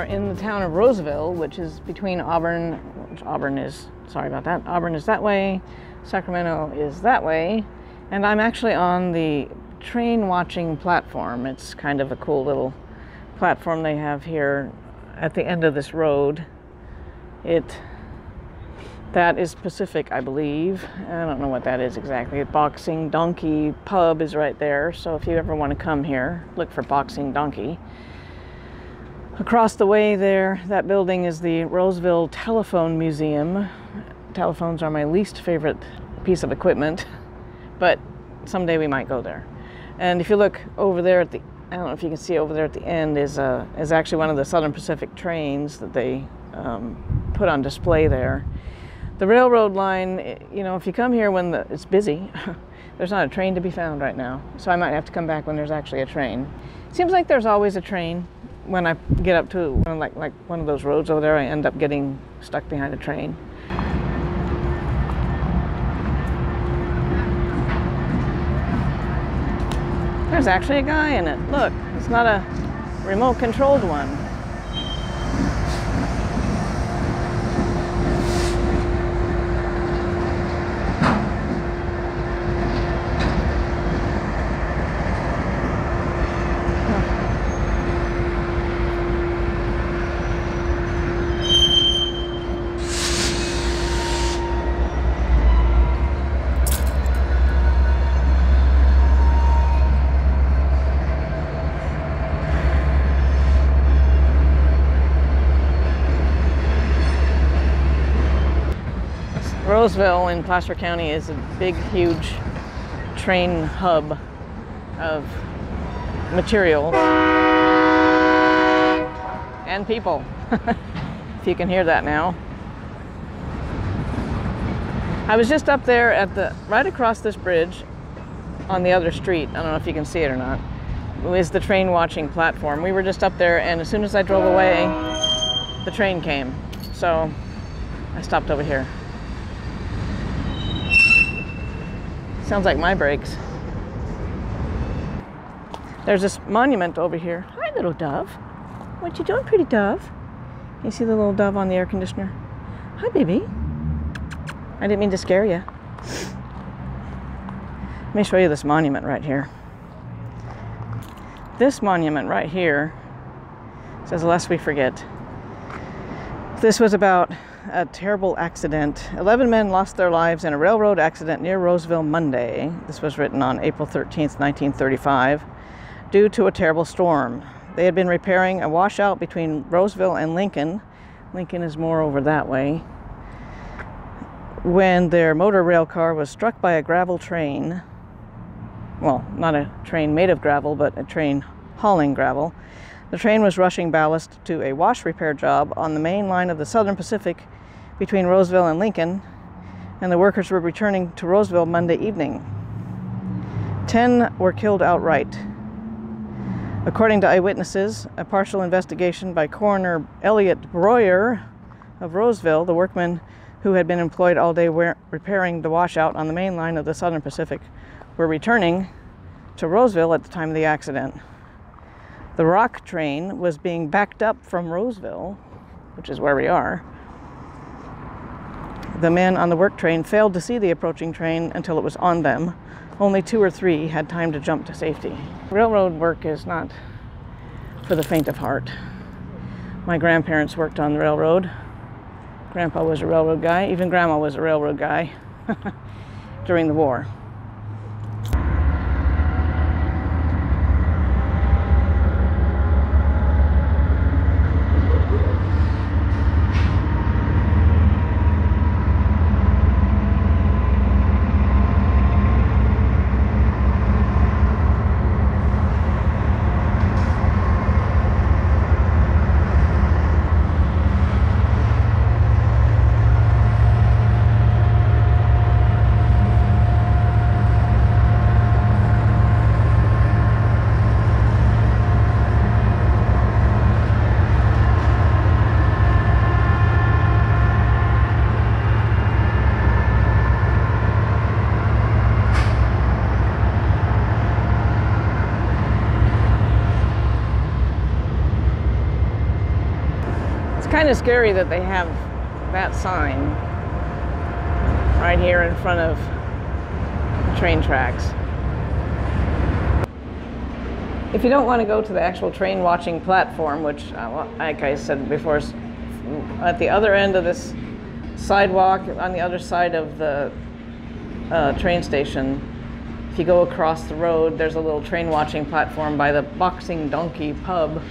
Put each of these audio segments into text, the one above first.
are in the town of Roseville, which is between Auburn, sorry about that, Auburn is that way, Sacramento is that way, and I'm actually on the train watching platform. It's kind of a cool little platform they have here at the end of this road. That is Pacific, I believe. I don't know what that is exactly. Boxing Donkey Pub is right there, so if you ever want to come here, look for Boxing Donkey. Across the way there, that building is the Roseville Telephone Museum. Telephones are my least favorite piece of equipment, but someday we might go there. And if you look over there at the, I don't know if you can see over there at the end, is actually one of the Southern Pacific trains that they put on display there. The railroad line, you know, if you come here when it's busy, there's not a train to be found right now. So I might have to come back when there's actually a train. It seems like there's always a train. When I get up to like one of those roads over there, I end up getting stuck behind a train. There's actually a guy in it. Look, it's not a remote controlled one. Roseville in Placer County is a big, huge train hub of materials and people, if you can hear that now. I was just up there at right across this bridge on the other street. I don't know if you can see it or not. It is the train watching platform. We were just up there, and as soon as I drove away, the train came. So I stopped over here. Sounds like my brakes. There's this monument over here. Hi, little dove. What you doing, pretty dove? You see the little dove on the air conditioner? Hi, baby. I didn't mean to scare you. Let me show you this monument right here. This monument right here says, "Lest we forget." This was about a terrible accident. 11 men lost their lives in a railroad accident near Roseville Monday. This was written on April 13th, 1935, due to a terrible storm. They had been repairing a washout between Roseville and Lincoln. Lincoln is more over that way. When their motor rail car was struck by a gravel train. Well, not a train made of gravel, but a train hauling gravel. The train was rushing ballast to a wash repair job on the main line of the Southern Pacific between Roseville and Lincoln, and the workers were returning to Roseville Monday evening. 10 were killed outright. According to eyewitnesses, a partial investigation by Coroner Elliot Breuer of Roseville, the workmen who had been employed all day repairing the washout on the main line of the Southern Pacific, were returning to Roseville at the time of the accident. The rock train was being backed up from Roseville, which is where we are. The men on the work train failed to see the approaching train until it was on them. Only 2 or 3 had time to jump to safety. Railroad work is not for the faint of heart. My grandparents worked on the railroad. Grandpa was a railroad guy. Even Grandma was a railroad guy during the war. scary that they have that sign right here in front of the train tracks. If you don't want to go to the actual train watching platform, which, like I said before, is at the other end of this sidewalk, on the other side of the train station, if you go across the road, there's a little train watching platform by the Boxing Donkey pub.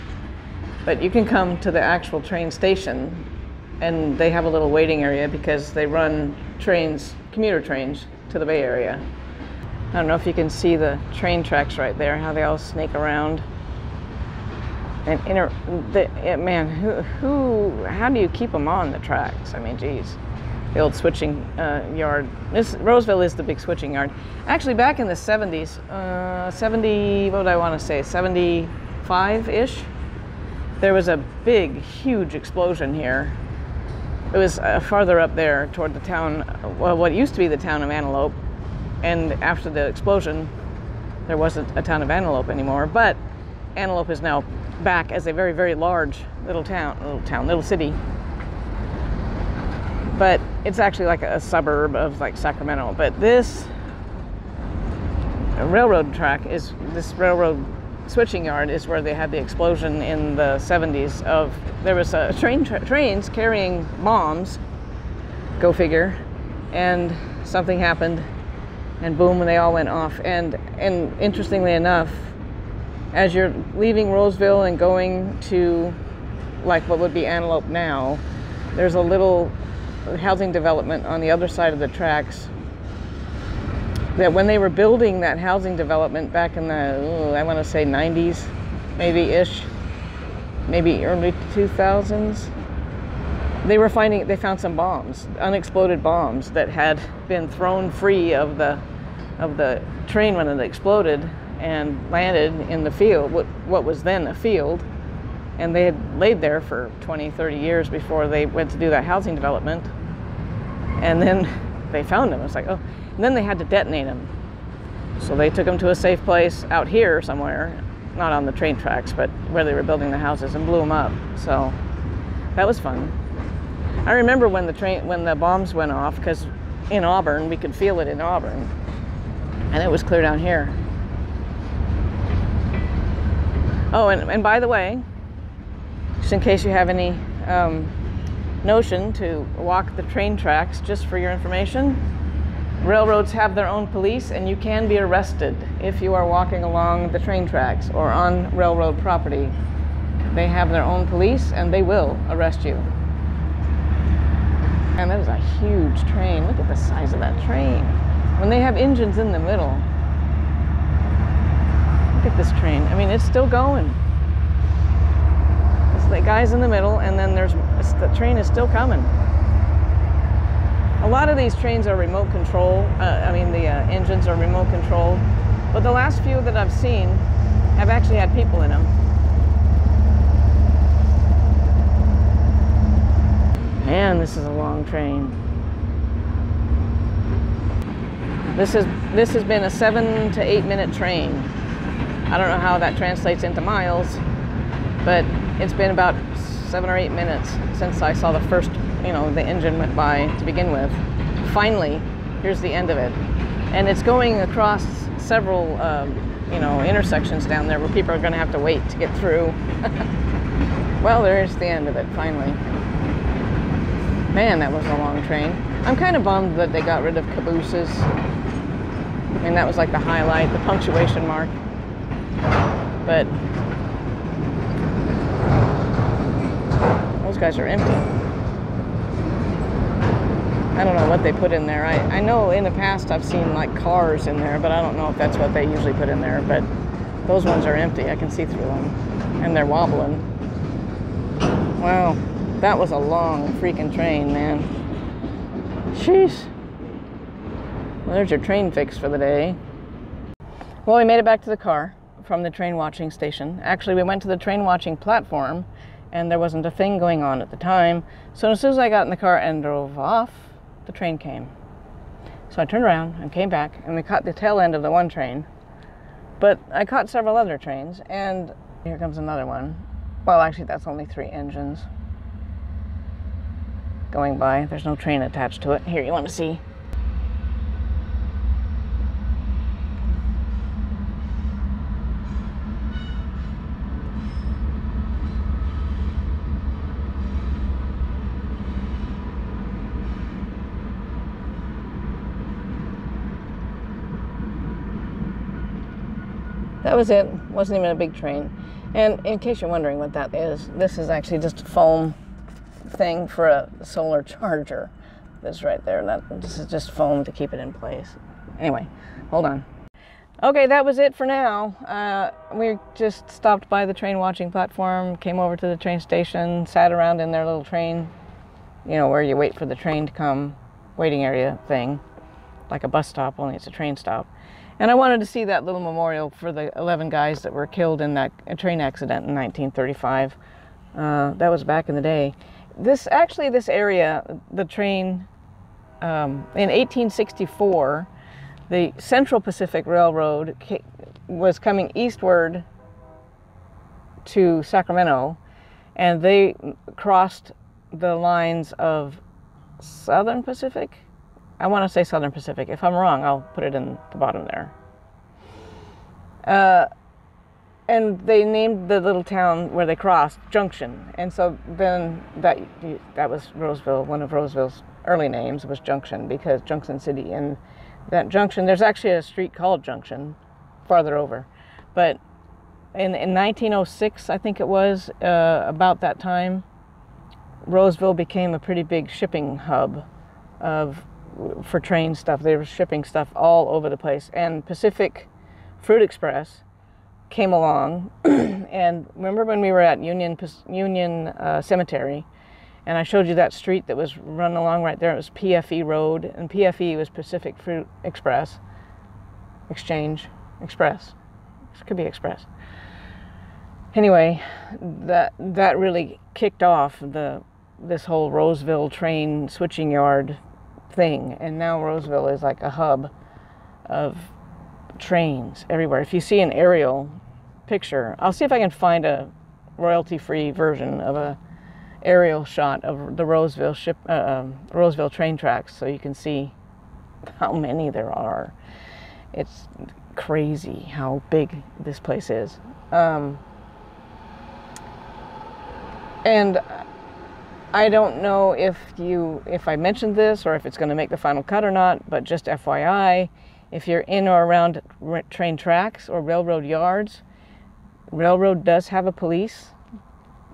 But you can come to the actual train station, and they have a little waiting area because they run trains, commuter trains, to the Bay Area. I don't know if you can see the train tracks right there, how they all snake around. And man, how do you keep them on the tracks? I mean, geez. The old switching yard. Roseville is the big switching yard. Actually, back in the 70s, what do I want to say, 75-ish, there was a big, huge explosion here. It was farther up there toward the town, well, what used to be the town of Antelope. And after the explosion, there wasn't a town of Antelope anymore, but Antelope is now back as a very, very large little city. But it's actually like a suburb of like Sacramento. But this railroad railroad switching yard is where they had the explosion in the 70s there was trains carrying bombs, go figure, and something happened. And boom, they all went off. And interestingly enough, as you're leaving Roseville and going to like what would be Antelope now, there's a little housing development on the other side of the tracks that when they were building that housing development back in the, I want to say 90s, maybe-ish, maybe early 2000s, they found some bombs, unexploded bombs that had been thrown free of the train when it exploded and landed in the field, what was then a field, and they had laid there for 20, 30 years before they went to do that housing development, and then they found them. It's like, oh, and then they had to detonate them. So they took them to a safe place out here somewhere, not on the train tracks, but where they were building the houses, and blew them up. So that was fun. I remember when the bombs went off, because in Auburn, we could feel it in Auburn, and it was clear down here. Oh, and by the way, just in case you have any notion to walk the train tracks, just for your information, railroads have their own police, and you can be arrested if you are walking along the train tracks or on railroad property. They have their own police, and they will arrest you. And that is a huge train. Look at the size of that train. When they have engines in the middle. Look at this train. I mean, it's still going. It's the guys in the middle, and then the train is still coming. A lot of these trains are remote control. The engines are remote controlled. But the last few that I've seen have actually had people in them. Man, this is a long train. This has been a 7 to 8 minute train. I don't know how that translates into miles, but it's been about 7 or 8 minutes since I saw the first, the engine went by to begin with. Finally, here's the end of it. And it's going across several, intersections down there where people are going to have to wait to get through. Well, there's the end of it, finally. Man, that was a long train. I'm kind of bummed that they got rid of cabooses. I mean, that was like the highlight, the punctuation mark. But those guys are empty. I don't know what they put in there. I know in the past I've seen like cars in there, but I don't know if that's what they usually put in there. But those ones are empty. I can see through them. And they're wobbling. Wow. That was a long freaking train, man. Jeez. Well, there's your train fix for the day. Well, we made it back to the car from the train watching station. Actually, we went to the train watching platform, and there wasn't a thing going on at the time. So as soon as I got in the car and drove off, the train came. So I turned around and came back, and we caught the tail end of the one train. But I caught several other trains, and here comes another one. Well, actually, that's only 3 engines. going by. There's no train attached to it. Here, you want to see? That was it. Wasn't even a big train. And in case you're wondering what that is, this is actually just a foam thing for a solar charger. That's right there. This is just foam to keep it in place. Anyway, hold on. Okay, that was it for now. We just stopped by the train watching platform, came over to the train station, sat around in their little train, you know, where you wait for the train to come, waiting area thing, like a bus stop, only it's a train stop. And I wanted to see that little memorial for the 11 guys that were killed in that train accident in 1935. That was back in the day. This area, the train, in 1864, the Central Pacific Railroad was coming eastward to Sacramento, and they crossed the lines of Southern Pacific. I want to say Southern Pacific. If I'm wrong, I'll put it in the bottom there. And they named the little town where they crossed Junction. And so then that was Roseville. One of Roseville's early names was Junction, because Junction City. And that Junction, there's actually a street called Junction farther over. But in 1906, I think it was, about that time, Roseville became a pretty big shipping hub for train stuff. They were shipping stuff all over the place. And Pacific Fruit Express came along. And remember when we were at Union Cemetery, and I showed you that street that was run along right there? It was PFE Road, and PFE was Pacific Fruit Express. Express. It could be Express. Anyway, that really kicked off this whole Roseville train switching yard thing, and now Roseville is like a hub of trains everywhere. If you see an aerial picture, I'll see if I can find a royalty-free version of a aerial shot of the Roseville train tracks, so you can see how many there are. It's crazy how big this place is. And I don't know if I mentioned this or if it's going to make the final cut or not, but just FYI, if you're in or around train tracks or railroad yards, railroad does have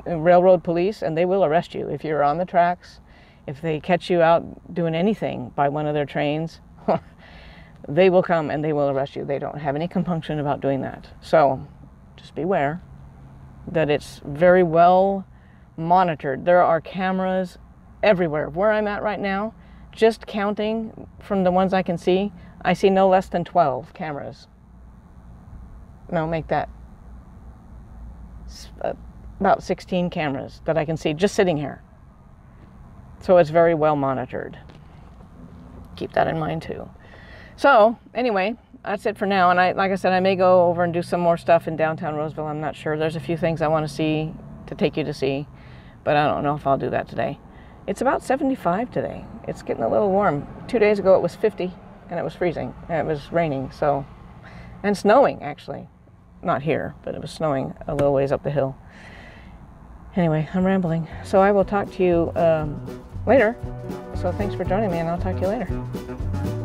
railroad police, and they will arrest you if you're on the tracks. If they catch you out doing anything by one of their trains, they will come and they will arrest you. They don't have any compunction about doing that. So just beware that it's very well monitored. There are cameras everywhere. Where I'm at right now, just counting from the ones I can see, I see no less than 12 cameras. No, make that about 16 cameras that I can see just sitting here. So it's very well monitored. Keep that in mind too. So anyway, that's it for now. And like I said, I may go over and do some more stuff in downtown Roseville. I'm not sure. There's a few things I want to see, to take you to see, but I don't know if I'll do that today. It's about 75 today. It's getting a little warm. 2 days ago it was 50 and it was freezing and it was raining, and snowing actually. Not here, but it was snowing a little ways up the hill. Anyway, I'm rambling. So I will talk to you later. So thanks for joining me, and I'll talk to you later.